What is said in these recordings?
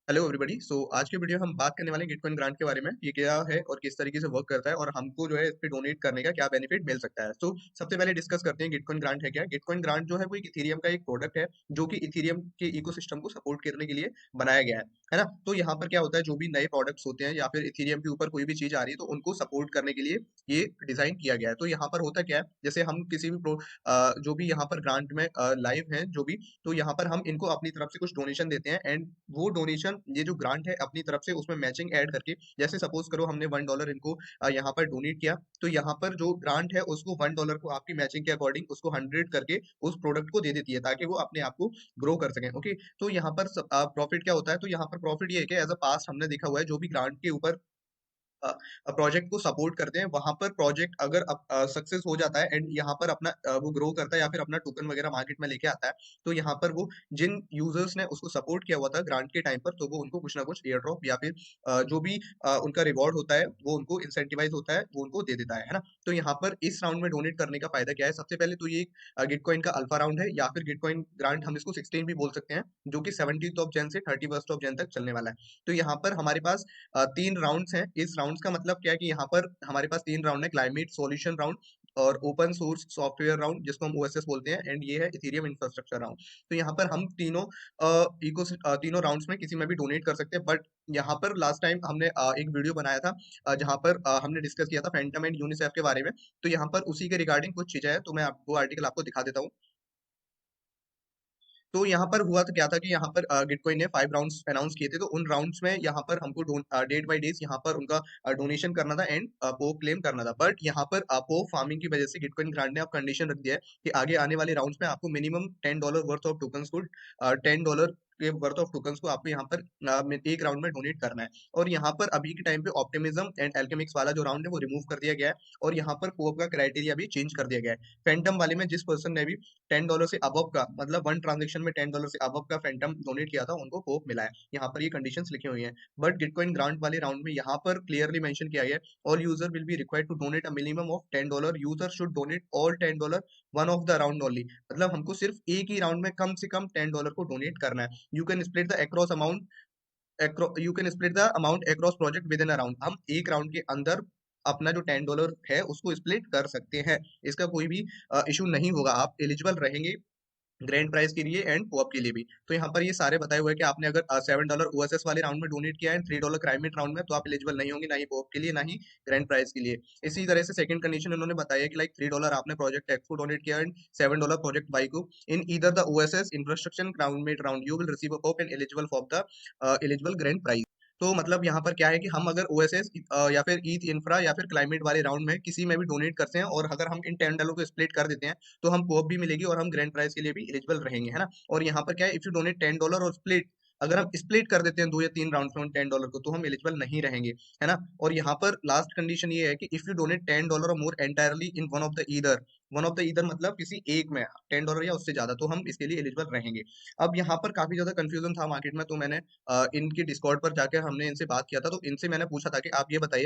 Hello everybody. आज के video हम बात करने वाले हैं गिटकॉइन ग्रांट के बारे में। ये क्या है और किस तरीके से वर्क करता है और हमको जो है इस पे डोनेट करने का क्या बेनिफिट मिल सकता है। सबसे पहले डिस्कस करते हैं गिटकॉइन ग्रांट है क्या। गिटकॉइन ग्रांट जो है वो एक इथेरियम का एक प्रोडक्ट है जो कि इथेरियम के इकोसिस्टम को सपोर्ट करने के लिए बनाया गया है ना। तो यहाँ पर क्या होता है, जो भी नए प्रोडक्ट्स होते हैं या फिर इथेरियम के ऊपर कोई भी चीज आ रही है तो उनको सपोर्ट करने के लिए ये डिजाइन किया गया है। तो यहाँ पर होता क्या है, जैसे हम किसी भी जो भी यहाँ पर ग्रांट में लाइव है जो भी, तो यहाँ पर हम इनको अपनी तरफ से कुछ डोनेशन देते हैं एंड वो डोनेशन, ये जो ग्रांट है अपनी तरफ से उसमें मैचिंग ऐड करके, जैसे सपोज करो हमने $1 इनको यहाँ पर डोनेट किया, तो यहाँ पर जो ग्रांट है उसको $1 को आपकी मैचिंग के अकॉर्डिंग उसको 100 करके उस प्रोडक्ट को दे देती है ताकि वो अपने आप को ग्रो कर सकें। ओके, तो यहाँ पर प्रॉफिट क्या होता है, तो यहाँ पर प्रॉफिट ये है कि एज अ पास्ट हमने देखा हुआ है जो भी ग्रांट के ऊपर प्रोजेक्ट को सपोर्ट करते हैं, वहां पर प्रोजेक्ट अगर सक्सेस हो जाता है एंड यहाँ पर अपना वो ग्रो करता है या फिर अपना टोकन वगैरह मार्केट में लेके आता है, तो यहाँ पर वो जिन यूजर्स ने उसको सपोर्ट किया हुआ था ग्रांट के टाइम पर, तो वो उनको कुछ ना कुछ एयर ड्रॉप या फिर जो भी उनका रिवॉर्ड होता है वो उनको इंसेंटिवाइज होता है, वो उनको दे देता है ना। तो यहाँ पर इस राउंड में डोनेट करने का फायदा क्या है, सबसे पहले तो ये गिटकॉइन का अल्फा राउंड है या फिर गिटकॉइन ग्रांट हम इसको 16 भी बोल सकते हैं, जो कि 17 ऑफ जैन से 31 ऑफ जैन तक चलने वाला है। तो यहाँ पर हमारे पास 3 राउंड्स हैं। इस राउंड्स का मतलब क्या है कि यहाँ पर हमारे पास 3 राउंड है, क्लाइमेट सॉल्यूशन राउंड और ओपन सोर्स सॉफ्टवेयर राउंड जिसको हम ओएसएस बोलते हैं, एंड ये है इथेरियम इंफ्रास्ट्रक्चर राउंड। तो यहाँ पर हम तीनों राउंड्स में किसी में भी डोनेट कर सकते हैं। बट यहाँ पर लास्ट टाइम हमने एक वीडियो बनाया था जहाँ पर हमने डिस्कस किया था फैंटम एंड यूनिसेफ के बारे में। तो यहाँ पर उसी के रिगार्डिंग कुछ चीजें हैं, तो मैं वो आर्टिकल आपको दिखा देता हूँ। तो यहाँ पर हुआ तो क्या था कि यहाँ पर गिटकॉइन ने 5 राउंड्स अनाउंस किए थे, तो उन राउंड्स में यहाँ पर हमको डेट बाय डेज यहाँ पर उनका डोनेशन करना था एंड पोप क्लेम करना था। बट यहाँ पर पोप फार्मिंग की वजह से गिटकॉइन ग्रांड ने अब कंडीशन रख दिया है कि आगे आने वाले राउंड्स में आपको मिनिमम $10 वर्थ ऑफ टोकन्स को $10 के वर्थ ऑफ टोकन्स को आपको यहाँ पर एक राउंड में डोनेट करना है। और यहाँ पर अभी के टाइम पे ऑप्टिमिज्म एंड एल्केमिक्स वाला जो राउंड है वो रिमूव कर दिया गया है और यहाँ पर पोप का क्राइटेरिया भी चेंज कर दिया गया है। फैंटम वाले में जिस पर्सन ने भी $10 से अबव का, मतलब वन ट्रांजेक्शन में $10 से अबव का फैंटम डोनेट किया था, उनको होप मिला है। यहाँ पर ये कंडीशंस लिखी हुई हैं। बट गिटकॉइन ग्रांट वाले राउंड में यहाँ पर क्लियरली मेंशन किया गया है, all user will be required to donate a minimum of $10। User should donate all $10 one of the round only. मतलब हमको सिर्फ एक ही राउंड में कम से कम $10 को डोनेट करना है। You can split the across amount, you can split the amount across project with in a round. हम एक राउंड के अंदर अपना जो $10 है उसको स्प्लिट कर सकते हैं। इसका कोई भी इशू नहीं होगा, आप एलिजिबल रहेंगे ग्रैंड प्राइज के लिए एंड कोऑप के लिए भी। तो यहाँ पर ये सारे बताए हुए हैं कि आपने अगर $7 ओएसएस वाले राउंड में डोनेट किया है, $3 क्राइमेट राउंड में, तो आप एलिजिबल नहीं होंगे, ना ही कोऑप के लिए ना ही ग्रैंड प्राइज के लिए। इसी तरह से सेकंड कंडीशन उन्होंने बताया है कि लाइक $3 आपने प्रोजेक्ट एक्स को डोनेट किया एंड $7 प्रोजेक्ट वाई को, in either the OSS infrastructure crowdmate round you will receive a cope and eligible for the eligible grand prize. तो मतलब यहाँ पर क्या है कि हम अगर ओएसएस या फिर ईथ इंफ्रा या फिर क्लाइमेट वाले राउंड में किसी में भी डोनेट करते हैं और अगर हम इन $10 को स्प्लिट कर देते हैं, तो हम कोऑप भी मिलेगी और हम ग्रैंड प्राइज के लिए भी एलिजिबल रहेंगे, है ना। और यहाँ पर क्या है, इफ यू डोनेट $10 और स्प्लिट, अगर हम स्प्लिट कर देते हैं 2 या 3 राउंड में उन $10 को, तो हम एलिजिबल नहीं रहेंगे, है ना। और यहाँ पर लास्ट कंडीशन ये है कि इफ यू डोनेट $10 और more entirely in one of the either मतलब किसी एक में $10 या उससे ज्यादा, तो हम इसके लिए एलिजिबल रहेंगे। अब यहाँ पर काफी ज्यादा कंफ्यूजन था मार्केट में, तो मैंने इनके डिस्कॉर्ड पर जाकर हमने इनसे बात किया था, तो इनसे मैंने पूछा था कि आप ये बताइए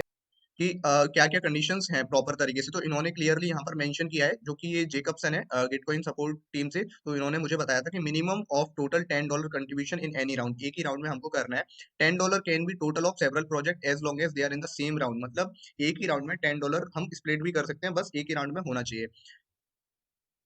कि क्या-क्या कंडीशंस हैं प्रॉपर तरीके से। तो इन्होंने क्लियरली यहाँ पर मेंशन किया है, जो कि ये जेकब्सन है गिटकॉइन सपोर्ट टीम से, तो इन्होंने मुझे बताया था कि minimum of total $10 contribution in any round, एक ही राउंड में हमको करना है। $10 can be total of several project as long as they are in the same round, मतलब एक ही राउंड में $10 हम स्प्लिट भी कर सकते हैं, बस एक ही राउंड में होना चाहिए।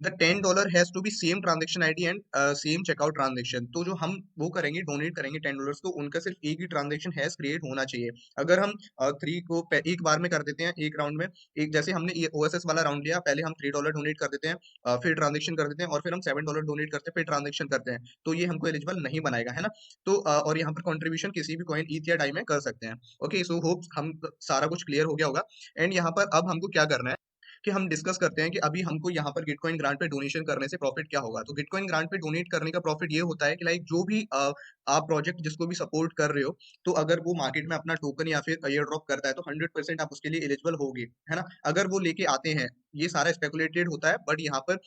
The $10 has to be same transaction ID and same checkout transaction. तो जो हम वो करेंगे, डोनेट करेंगे $10 को, उनका सिर्फ एक ही ट्रांजेक्शन हैज क्रिएट होना चाहिए। अगर हम थ्री को एक बार में कर देते हैं एक राउंड में, एक जैसे हमने ये ओएसएस वाला राउंड लिया, पहले हम $3 डोनेट कर देते हैं, फिर ट्रांजेक्शन कर देते हैं और फिर हम $7 डोनेट करते हैं, फिर ट्रांजेक्शन करते हैं, तो ये हमको एलिजिबल नहीं बनाएगा, है ना। तो और यहाँ पर कंट्रीब्यूशन किसी भी कॉइन ईथ या डाई में कर सकते हैं। ओके, सो होप हम सारा कुछ क्लियर हो गया होगा। एंड यहाँ पर अब हमको क्या करना है कि हम डिस्कस करते हैं कि अभी हमको यहाँ पर गिटकॉइन ग्रांट पे डोनेशन करने से प्रॉफिट क्या होगा। तो गिटकॉइन ग्रांट पे डोनेट करने का प्रॉफिट ये होता है कि लाइक जो भी आप प्रोजेक्ट जिसको भी सपोर्ट कर रहे हो, तो अगर वो मार्केट में अपना टोकन या फिर एयर ड्रॉप करता है, तो 100% आप उसके लिए एलिजिबल होगे, है ना। अगर वो लेके आते हैं, ये सारा स्पेकुलेटेड होता है, बट यहाँ पर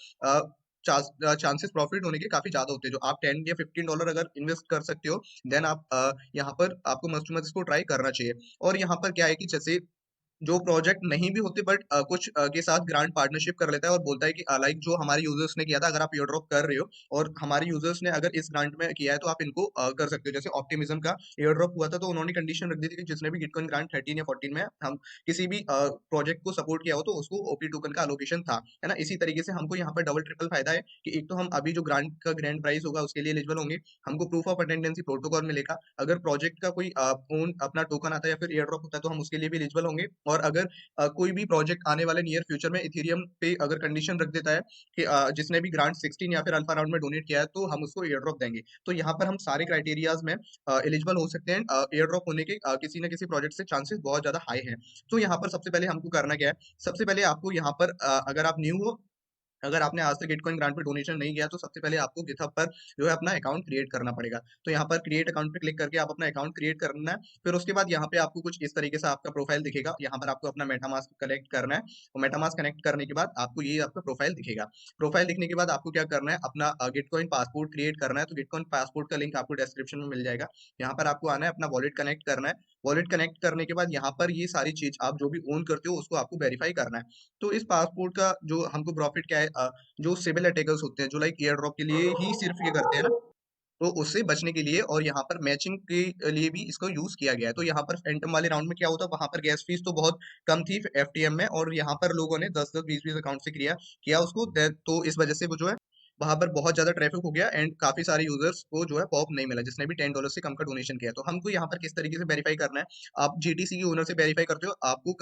चांसेस प्रॉफिट होने के काफी ज्यादा होते हैं। जो आप $10 या $15 अगर इन्वेस्ट कर सकते हो, देन आप यहाँ पर आपको मस्ट टू मस्ट इसको ट्राई करना चाहिए। और यहाँ पर क्या है कि जैसे जो प्रोजेक्ट नहीं भी होते बट कुछ के साथ ग्रांट पार्टनरशिप कर लेता है और बोलता है कि लाइक जो हमारे यूजर्स ने किया था, अगर आप एयर ड्रॉप कर रहे हो और हमारे यूजर्स ने अगर इस ग्रांट में किया है तो आप इनको कर सकते हो। जैसे ऑप्टिमिज्म का एयर ड्रॉप हुआ था तो उन्होंने कंडीशन रख दी थी कि जिसने भी गिटकॉइन ग्रांट 13 या 14 में हम किसी भी प्रोजेक्ट को सपोर्ट किया हो तो उसको ओपी टोकन का अलोकेशन था, है ना। इसी तरीके से हमको यहाँ पर डबल ट्रिपल फायदा है कि एक तो हम अभी जो ग्रांट का ग्रैंड प्राइस होगा उसके लिए एलिजिबल होंगे, हमको प्रूफ ऑफ अटेंडेंसी प्रोटोकॉल मिलेगा, अगर प्रोजेक्ट का कोई ओन अपना टोकन आता है या फिर एयर ड्रॉप होता है तो हम उसके लिए भी एलिजिबल होंगे। और अगर कोई भी प्रोजेक्ट आने वाले नियर फ्यूचर में इथेरियम पे अगर कंडीशन रख देता है कि जिसने भी ग्रांट 16 या फिर अल्फा राउंड में डोनेट किया है तो हम उसको एयर ड्रॉप देंगे। तो यहाँ पर हम सारे क्राइटेरियाज में एलिजिबल हो सकते हैं। एयर ड्रॉप होने के किसी न किसी प्रोजेक्ट से चांसेस बहुत ज्यादा हाई हैं। तो यहाँ पर सबसे पहले हमको करना क्या है, सबसे पहले आपको यहाँ पर अगर आप न्यू हो, अगर आपने आज तक गिटकॉइन ग्रांट पे डोनेशन नहीं किया तो सबसे पहले आपको गिटहब पर जो है अपना अकाउंट क्रिएट करना पड़ेगा। तो यहाँ पर क्रिएट अकाउंट पे क्लिक करके आप अपना अकाउंट क्रिएट करना है। फिर उसके बाद यहाँ पे आपको कुछ इस तरीके से आपका प्रोफाइल दिखेगा। यहाँ पर आपको अपना मेटामास्क कनेक्ट करना है और मेटामास्क कनेक्ट करने के बाद आपको ये आपका प्रोफाइल दिखेगा। प्रोफाइल दिखने के बाद आपको क्या करना है, अपना गिटकॉइन पासपोर्ट क्रिएट करना है। तो गिटकॉइन पासपोर्ट का लिंक आपको डिस्क्रिप्शन में मिल जाएगा। यहाँ पर आपको आना है, अपना वॉलेट कनेक्ट करना है। वॉलेट कनेक्ट करने के बाद यहाँ पर ये सारी चीज आप जो भी ओन करते हो उसको आपको वेरीफाई करना है। तो इस पासपोर्ट का जो हमको प्रॉफिट क्या है, जो सिविल अटैकर्स होते हैं जो लाइक एयर ड्रॉप के लिए ही सिर्फ ये करते हैं ना, तो उससे बचने के लिए और यहाँ पर मैचिंग के लिए भी इसको यूज किया गया है। तो यहाँ पर फैंटम वाले राउंड में क्या होता है, वहां पर गैस फीस तो बहुत कम थी एफटीएम में, और यहाँ पर लोगों ने 10-10 20-20 अकाउंट से किया किया उसको तो इस वजह से वो जो है वहां पर बहुत ज्यादा ट्रैफिक हो गया एंड काफी सारे यूजर्स को जो है पॉप नहीं मिला जिसने भी $10 से कम का डोनेशन किया। तो हमको यहाँ पर किस तरीके से वेरीफाई करना है, आप जीटीसी के ओनर से वेरीफाई करते हो, आपको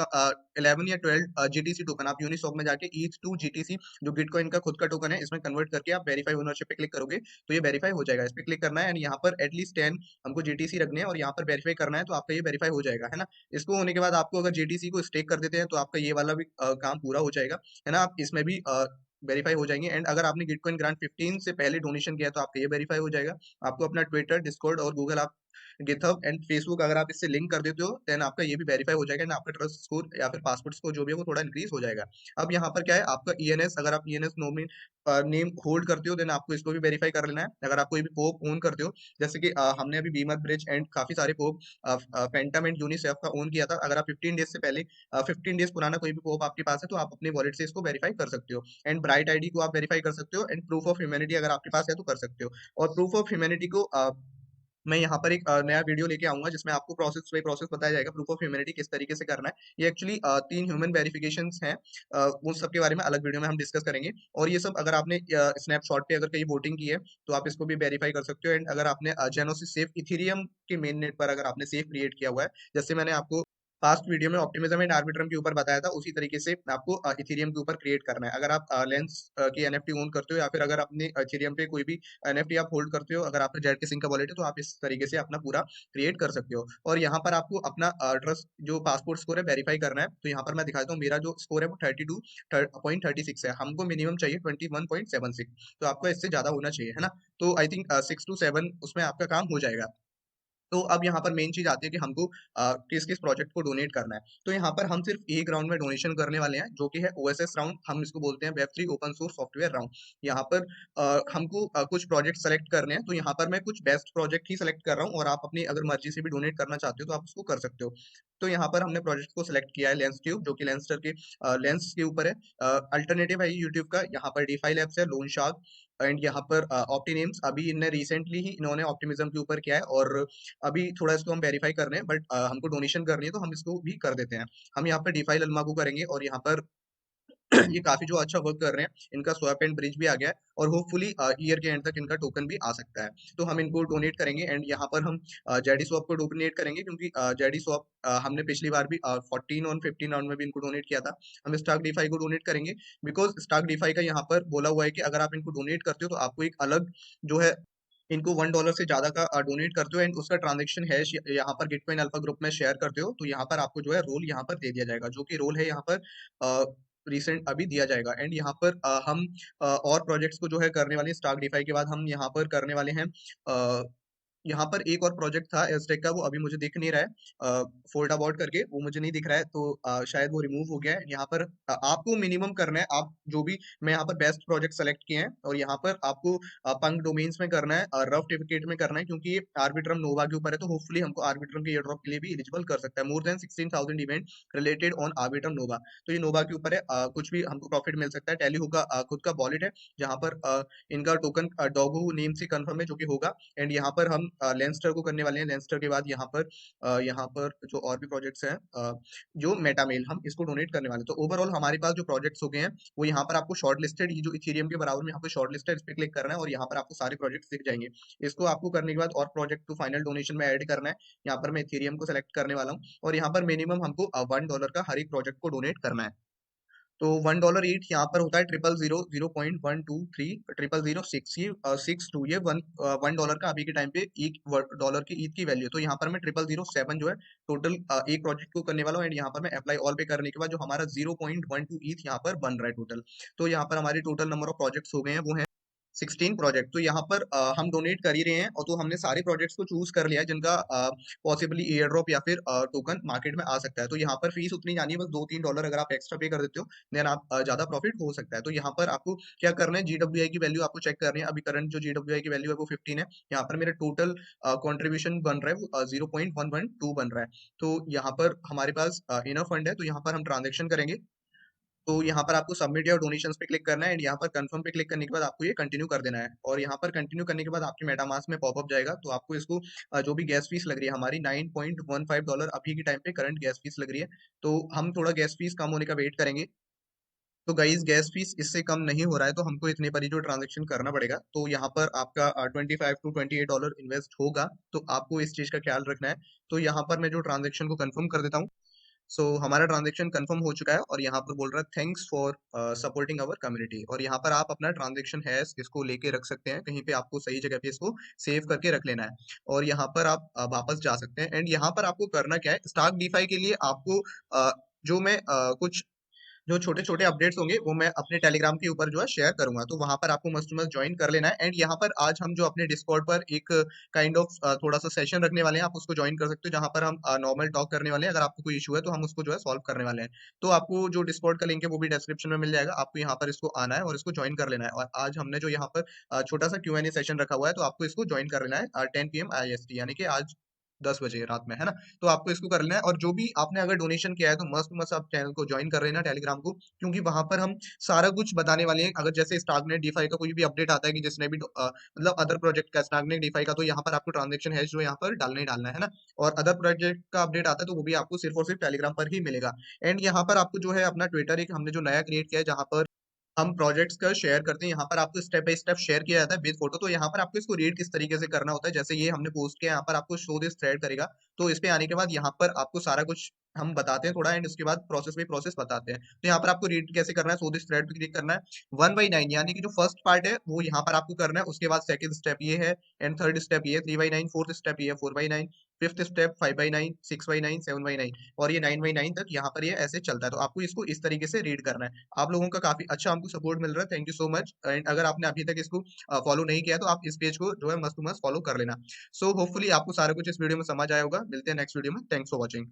11 या 12 जीटीसी टोकन आप यूनिसॉक में जाके ETH2 जीटीसी जो बिटकॉइन का खुद का टोकन है इसमें कन्वर्ट करके आप वेरीफाई ओनरशिप पे क्लिक करोगे तो ये वेरीफाई हो जाएगा। इस पे क्लिक करना है एंड यहाँ पर एटलीस्ट 10 हमको जीटीसी रखने हैं और यहाँ पर वेरीफाई करना है तो आपका ये वेरीफाई हो जाएगा, है ना। इसको होने के बाद आपको अगर जीटीसी को स्टेक कर देते हैं तो आपका ये वाला भी काम पूरा हो जाएगा, है ना। आप इसमें भी वेरीफाई हो जाएंगे एंड अगर आपने गिटकॉइन ग्रांट 15 से पहले डोनेशन किया तो आपका ये वेरीफाई हो जाएगा। आपको अपना ट्विटर, डिस्कॉर्ड और गूगल आप गिथहब एंड फेसबुक अगर आप इससे लिंक कर देते हो देन आपका ये भी वेरीफाई हो जाएगा एंड आपका ट्रस्ट स्कोर या फिर पासपोर्ट स्कोर जो भी है वो थोड़ा इंक्रीज हो जाएगा। अब यहाँ पर क्या है, आपका ईएनएस, अगर आप ईएनएस नोमिन नेम होल्ड करते हो देन आपको इसको भी वेरीफाई कर लेना है। अगर आप कोई भी पोप ओन करते हो, जैसे कि हमने अभी बीमर ब्रिज एंड काफी सारे पोप पेंटम एंड यूनिसेफ का ओन किया था, अगर आप 15 डेज से पहले 15 डेज पुराना कोई भी पोप आपके पास है तो आप अपने वॉलेट से इसको वेरीफाई कर सकते हो। एंड ब्राइट आईडी को आप वेरीफाई कर सकते हो एंड प्रूफ ऑफ ह्यूमैनिटी अगर आपके पास है तो कर सकते हो। और प्रूफ ऑफ ह्यूमैनिटी को मैं यहाँ पर एक नया वीडियो लेके आऊंगा जिसमें आपको प्रोसेस बाय प्रोसेस बताया जाएगा प्रूफ ऑफ ह्यूमैनिटी किस तरीके से करना है। ये एक्चुअली 3 वेरिफिकेशन हैं, उन सब के बारे में अलग वीडियो में हम डिस्कस करेंगे। और ये सब अगर आपने स्नैपशॉट पे अगर कहीं वोटिंग की है तो आप इसको भी वेरीफाई कर सकते हो। एंड अगर आपने जेनोसिस सेफ इथेरियम के मेन नेट पर अगर आपने सेफ क्रिएट किया हुआ है, जैसे मैंने आपको फास्ट वीडियो में ऑप्टिमिज्म एंड आर्बिट्रम के ऊपर बताया था, उसी तरीके से आपको इथेरियम के ऊपर क्रिएट करना है। अगर आप लेंस की एनएफटी ओन करते हो या फिर अगर अपने इथेरियम पे कोई भी एनएफटी आप होल्ड करते हो, अगर आपका जेड के सिंह का वॉलेट है तो आप इस तरीके से अपना पूरा क्रिएट कर सकते हो। और यहाँ पर आपको अपना ट्रस्ट जो पासपोर्ट स्कोर है वेरीफाई करना है। तो यहाँ पर मैं दिखाता हूँ, मेरा जो स्कोर है वो 32.36 है, हमको मिनिमम चाहिए 21.76, तो आपका इससे ज्यादा होना चाहिए, है ना। तो आई थिंक 6 to 7 उसमें आपका काम हो जाएगा। तो अब यहाँ पर मेन चीज आती है कि हमको किस किस प्रोजेक्ट को डोनेट करना है। तो यहाँ पर हम सिर्फ एक राउंड में डोनेशन करने वाले हैं जो कि है ओएसएस राउंड, हम इसको बोलते हैं Web3 open source software round. यहाँ पर हमको कुछ प्रोजेक्ट सेलेक्ट करने हैं, तो यहाँ पर मैं कुछ बेस्ट प्रोजेक्ट ही सेलेक्ट कर रहा हूँ और आप अपनी अगर मर्जी से भी डोनेट करना चाहते हो तो आप उसको कर सकते हो। तो यहाँ पर हमने प्रोजेक्ट को सिलेक्ट किया है लेंस ट्यूब, जो कि लेंसटर के लेंस के ऊपर है। अल्टरनेटिव है यूट्यूब का, यहाँ पर डीफाई लैब्स है, लोन शार्क एंड यहाँ पर ऑप्टिनेम्स, अभी इनने रिसेंटली ही इन्होंने ऑप्टिमिज्म के ऊपर किया है और अभी थोड़ा इसको हम वेरीफाई कर रहे हैं बट हमको डोनेशन करनी है तो हम इसको भी कर देते हैं। हम यहाँ पर डिफाई ललमा को करेंगे और यहाँ पर ये काफी जो अच्छा वर्क कर रहे हैं, इनका स्वैप एंड ब्रिज भी आ गया है और होपफुली ईयर के एंड तक इनका टोकन भी आ सकता है। तो हम इनको डोनेट करेंगे एंड यहाँ पर हम जेडी स्वैप को डोनेट करेंगे क्योंकि जेडी स्वैप हमने पिछली बार भी 14 और 15 राउंड में भी इनको डोनेट किया था। हम स्टाक डिफाई को डोनेट करेंगे बिकॉज स्टाक डिफाई का यहाँ पर बोला हुआ है कि अगर आप इनको डोनेट करते हो तो आपको एक अलग जो है, इनको $1 से ज्यादा का डोनेट करते हो एंड उसका ट्रांजेक्शन हैश यहाँ पर गिटकॉइन अल्फा ग्रुप में शेयर करते हो तो यहाँ पर आपको जो है रोल यहाँ पर दे दिया जाएगा, जो कि रोल है यहाँ पर रिसेंट अभी दिया जाएगा। एंड यहाँ पर हम और प्रोजेक्ट्स को जो है करने वाले हैं, स्टाक डिफाई के बाद हम यहाँ पर करने वाले हैं यहाँ पर एक और प्रोजेक्ट था एज़टेक का, वो अभी मुझे दिख नहीं रहा है, फोल्ड अबाउट करके वो मुझे नहीं दिख रहा है, तो शायद वो रिमूव हो गया है। यहाँ पर आपको मिनिमम करना है, आप जो भी, मैं यहाँ पर बेस्ट प्रोजेक्ट सेलेक्ट किए हैं और यहाँ पर आपको पंक डोमेन्स में करना है और रफ टिकट में करना है, क्योंकि ये आर्बिट्रम नोवा के ऊपर है, तो होपफुली हमको आर्बिट्रम के एयर ड्रॉप के लिए भी एलिजिबल कर सकता है। More than 16,000 event related on Arbitrum Nova, तो ये नोवा के ऊपर है, कुछ भी हमको प्रॉफिट मिल सकता है। टेली का खुद का वॉलेट है, जहाँ पर इनका टोकन डॉगू नेम से कंफर्म है, जो कि होगा। एंड यहाँ पर हम लेंस्टर को करने वाले हैं। लेंस्टर के बाद यहाँ पर जो और भी प्रोजेक्ट्स हैं, जो मेटामेल, हम इसको डोनेट करने वाले हैं। तो ओवरऑल हमारे पास जो प्रोजेक्ट्स हो गए हैं, वो यहाँ पर आपको शॉर्ट लिस्टेड, ये जो इथेरियम के बराबर में यहाँ पे शॉर्ट लिस्टेड, इस पे क्लिक करना है और यहाँ पर आपको सारे प्रोजेक्ट्स दिख जाएंगे। इसको आपको करने के बाद और प्रोजेक्ट टू फाइनल डोनेशन में ऐड करना है। यहाँ पर मैं इथेरियम को सेलेक्ट करने वाला हूँ और यहाँ पर मिनिमम हमको $1 का हर एक प्रोजेक्ट को डोनेट करना है। तो $1 ईट यहाँ पर होता है 0.00123 0006, ये 62, ये $1 का अभी के टाइम पे एक डॉलर की ईथ की वैल्यू है। तो यहाँ पर मैं 0.007 जो है टोटल एक प्रोजेक्ट को करने वाला हूँ। एंड यहाँ पर मैं अप्लाई ऑल पे करने के बाद जो हमारा 0.12 ईथ यहाँ पर बन रहा है टोटल। तो यहाँ पर हमारी टोटल नंबर ऑफ प्रोजेक्ट्स हो गए हैं, वो है 16 प्रोजेक्ट। तो यहाँ पर हम डोनेट कर ही रहे हैं, और तो हमने सारे प्रोजेक्ट्स को चूज कर लिया है जिनका पॉसिबली एयर ड्रॉप या फिर टोकन मार्केट में आ सकता है। तो यहाँ पर फीस उतनी जानी है, बस $2-3 अगर आप एक्स्ट्रा पे कर देते हो, देन आप ज्यादा प्रॉफिट हो सकता है। तो यहाँ पर आपको क्या करना है, GWI की वैल्यू आपको चेक करनी है। अभी करंट जो GWI की वैल्यू है वो 15 है। यहाँ पर मेरा टोटल कॉन्ट्रीब्यूशन बन रहा है वो 0.112 बन रहा है। तो यहाँ पर हमारे पास इनफ फंड है, तो यहाँ पर हम ट्रांजेक्शन करेंगे। तो यहाँ पर आपको सबमिट या डोनेशंस पे क्लिक करना है, एंड यहाँ पर कंफर्म पे क्लिक करने के बाद आपको ये कंटिन्यू कर देना है। और यहाँ पर कंटिन्यू करने के बाद आपके मेटामास्क में पॉपअप जाएगा, तो आपको इसको जो भी गैस फीस लग रही है हमारी $9.15 अभी के टाइम पे करंट गैस फीस लग रही है। तो हम थोड़ा गैस फीस कम होने का वेट करेंगे। तो गाइस गैस फीस इससे कम नहीं हो रहा है, तो हमको इतने पर ही जो ट्रांजेक्शन करना पड़ेगा। तो यहाँ पर आपका $25 to $28 इन्वेस्ट होगा, तो आपको इस चीज का ख्याल रखना है। तो यहाँ पर मैं जो ट्रांजेक्शन को कंफर्म कर देता हूँ। हमारा ट्रांजेक्शन कंफर्म हो चुका है और यहाँ पर बोल रहा है thanks for supporting our community, और यहाँ पर आप अपना ट्रांजेक्शन हैश इसको लेके रख सकते हैं, कहीं पे आपको सही जगह पे इसको सेव करके रख लेना है। और यहाँ पर आप वापस जा सकते हैं। एंड यहाँ पर आपको करना क्या है, स्टार्क डीफाई के लिए आपको जो मैं कुछ जो छोटे छोटे अपडेट्स होंगे वो मैं अपने टेलीग्राम के ऊपर जो है शेयर करूंगा, तो वहां पर आपको मस्ट टू मस्ट ज्वाइन कर लेना है। एंड यहाँ पर आज हम जो अपने डिस्कॉर्ड पर एक काइंड ऑफ थोड़ा सा सेशन रखने वाले हैं, आप उसको ज्वाइन कर सकते हो, जहां पर हम नॉर्मल टॉक करने वाले हैं। अगर आपको कोई इशू है तो हम उसको जो है सॉल्व करने वाले हैं। तो आपको जो डिस्कॉर्ड का लिंक है वो भी डिस्क्रिप्शन में मिल जाएगा, आपको यहाँ पर इसको आना है और इसको ज्वाइन कर लेना है। और आज हमने जो यहाँ पर छोटा सा Q&A सेशन रखा हुआ है, तो आपको इसको ज्वाइन कर लेना है 10 PM IST, यानी कि आज 10 बजे रात में, है ना। तो आपको इसको कर लेना है, और जो भी आपने अगर डोनेशन किया है तो मस्त मस्त आप चैनल को ज्वाइन कर लेना टेलीग्राम को, क्योंकि वहां पर हम सारा कुछ बताने वाले हैं। अगर जैसे स्टागनेट डीफाई का कोई भी अपडेट आता है कि जिसने भी मतलब अदर प्रोजेक्ट का स्टागनेट डीफाई का, तो यहाँ पर आपको ट्रांजेक्शन है जो यहाँ पर डालना ही डालना है ना। और अदर प्रोजेक्ट का अपडेट आता है तो वो भी आपको सिर्फ और सिर्फ टेलीग्राम पर ही मिलेगा। एंड यहाँ पर आपको जो है अपना ट्विटर एक हमने जो नया क्रिएट किया है, जहाँ पर हम प्रोजेक्ट्स का शेयर करते हैं। यहाँ पर आपको स्टेप बाय स्टेप शेयर किया जाता है विद फोटो। तो यहाँ पर आपको इसको रीड किस तरीके से करना होता है, जैसे ये हमने पोस्ट किया, यहाँ पर आपको शो दिस थ्रेड करेगा। तो इस पे आने के बाद यहाँ पर आपको सारा कुछ हम बताते हैं थोड़ा, एंड उसके बाद प्रोसेस बाय प्रोसेस बताते हैं। तो यहाँ पर आपको रीड कैसे करना है, सो दिस थ्रेड पे क्लिक करना है। 1/9 यानी कि जो फर्स्ट पार्ट है वो यहाँ पर आपको करना है, उसके बाद सेकंड स्टेप ये है, एंड थर्ड स्टेप ये है 3/9, फोर्थ स्टेप ये है 4/9, फिफ्थ स्टेप 5/9, 6/9, 7/9, और ये 9/9 तक यहाँ पर ये ऐसे चलता है। तो आपको इसको इस तरीके से रीड करना है। आप लोगों का काफी अच्छा हमको सपोर्ट मिल रहा है, thank you so much. And अगर आपने अभी तक इसको फॉलो नहीं किया तो आप इस पेज को जो है मस्त टू मस्त फॉलो कर लेना। सो होपफुली आपको सारा कुछ इस वीडियो में समझ आया होगा। मिलते हैं नेक्स्ट वीडियो में, थैंक्स फॉर वॉचिंग।